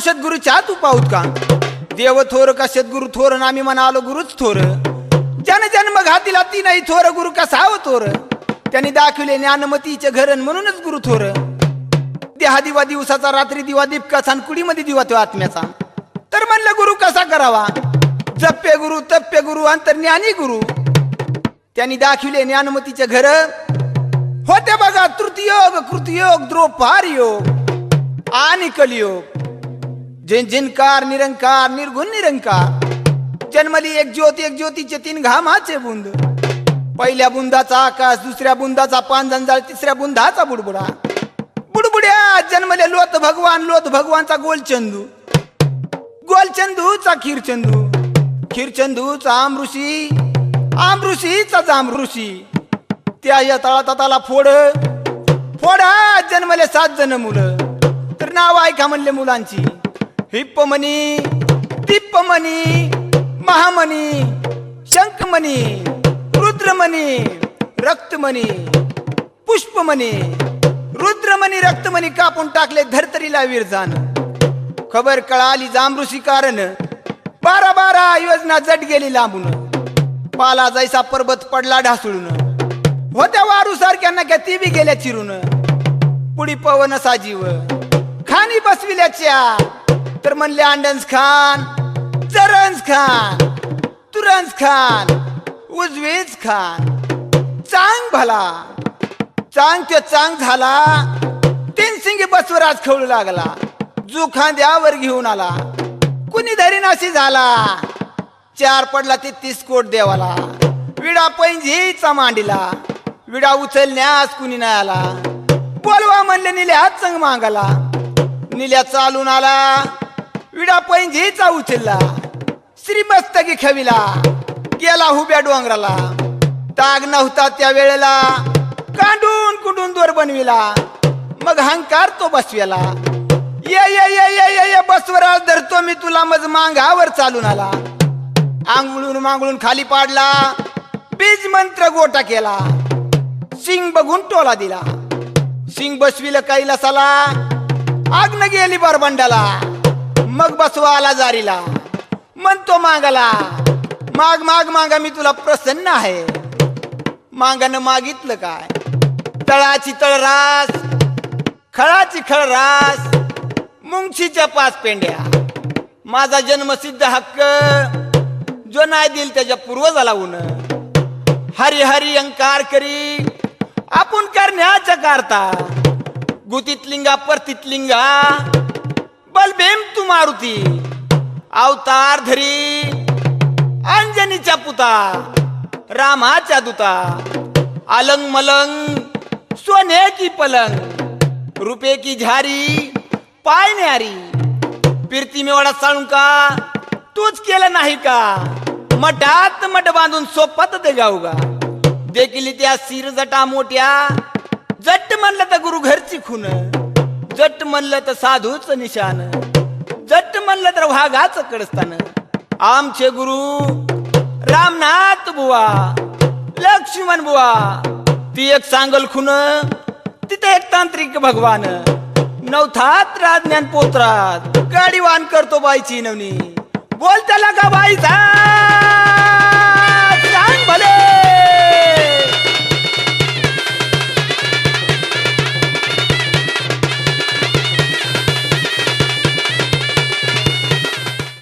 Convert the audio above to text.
सद्गुरूच्या तू पाहूत का देव थोर का सद्गुरु थोर नामी म्हणालो गुरुच थोर जन जन्म घातीला ती नाही थोर गुरु कसा हो थोर त्यांनी दाखवले ज्ञानमतीचे घरण म्हणूनच गुरु थोर देहा दिवा दिवसाचा रात्री दिवा दीपकाचा कुडीमध्ये दिवा तो आत्म्याचा तर म्हणलं गुरु कसा करावा जप्पे गुरु तप्पे गुरु अंतर्ज्ञानी गुरु त्यांनी दाखवले ज्ञानमतीचे घर होते बघा तृतीयोग कृतयोग द्रोपार योग आणि कलियोग जिनकार निरंकार निर्गुण निरंकार जन्मली एक ज्योतीचे तीन घामाचे बुंद पहिल्या बुंदाचा आकाश दुसऱ्या बुंदाचा पांजंजाळ तिसऱ्या बुंदाचा बुडबुडा बुडबुड्या जन्मले लोत भगवानचा गोलचंदू गोलचंदूचा खीरचंदूचा आमऋषीचा जांभऋषी त्या या तळाताला फोडा जन्मले 7 जण मुलं तर नाव ऐका म्हणले मुलांची हिप्पमणी तिप्पमणी महामणी शंखमणी रुद्रमणी रक्तमणी पुष्पमणी रुद्रमणी रक्तमणी कापून टाकले धरतरीला विरजान खबर कळाली जांभऋषी कारण 12 योजना जट गेली लांबून पाला जैसा पर्वत पडला ढासळून होत्या वारू सारख्या नक्या ती बी गेल्या चिरून पुढी पवन साजीव खानी बसविल्याच्या तर म्हणले अंडन्स खान जरन्स खान तुरंस खान उजवीच खान चांग भला चांग झाला 3 सिंगी बसवर आज खवळू लागला जो खांद्यावर घेऊन आला कुणी धरीनाशी झाला 4 पडला 33 कोट देवाला विडा पैंजीचा मांडीला विडा उचलण्यास कुणी नाही आला बोलवा म्हणले निल्या हात संग मागाला निल्या चालून आला विडा पैंजीचा उचलला श्रीमस्तकी खविला गेला हुब्या डोंगराला ताग नव्हता त्या वेळेला कांडून कुंडून दोर बनविला मग हंकार तो बसवेला ये बसवर आज धरतो मी तुला मज मांगावर चालून आला आंघुळून मांगळून खाली पाडला बीज मंत्र गोटा केला सिंग बघून टोला दिला सिंग बसविलं कैलासाला आग न गेली बरबंडाला मग बसवा आला जारीला म्हणतो मागाला मागा मी तुला प्रसन्न आहे मागानं मागितलं काय तळाची तळरास खळाची खळरास मुंगशीच्या 5 पेंड्या माझा जन्मसिद्ध हक्क जो नाही दिल त्याच्या पूर्वजाला उन हरी हरी अंकार करी आपण करण्याचा करता गुतीत लिंगा परतीत लिंगा बलभीम तू मारुती अवतार धरी अंजनीच्या पुता रामाच्या दूता अलंग मलंग सोने की पलंग रुपये की झारी पाय न्यारी फिरती मेवाडा साळून का तूच केलं नाही का मठात मठ बांधून सोपत दे गाऊगा देखील त्या सिर जटा मोठ्या जट म्हणलं तर गुरु घरची खून जट म्हणलं तर साधूच निशान जट म्हणलं तर वाघाच कडस्थान आमचे गुरु रामनाथ बुवा लक्ष्मण बुवा ती एक सांगल खून तिथे एक तांत्रिक भगवान नवथात राजज्ञान पोत्रात गाडीवान करतो बाईची नवनी बोल त्याला का बाईचा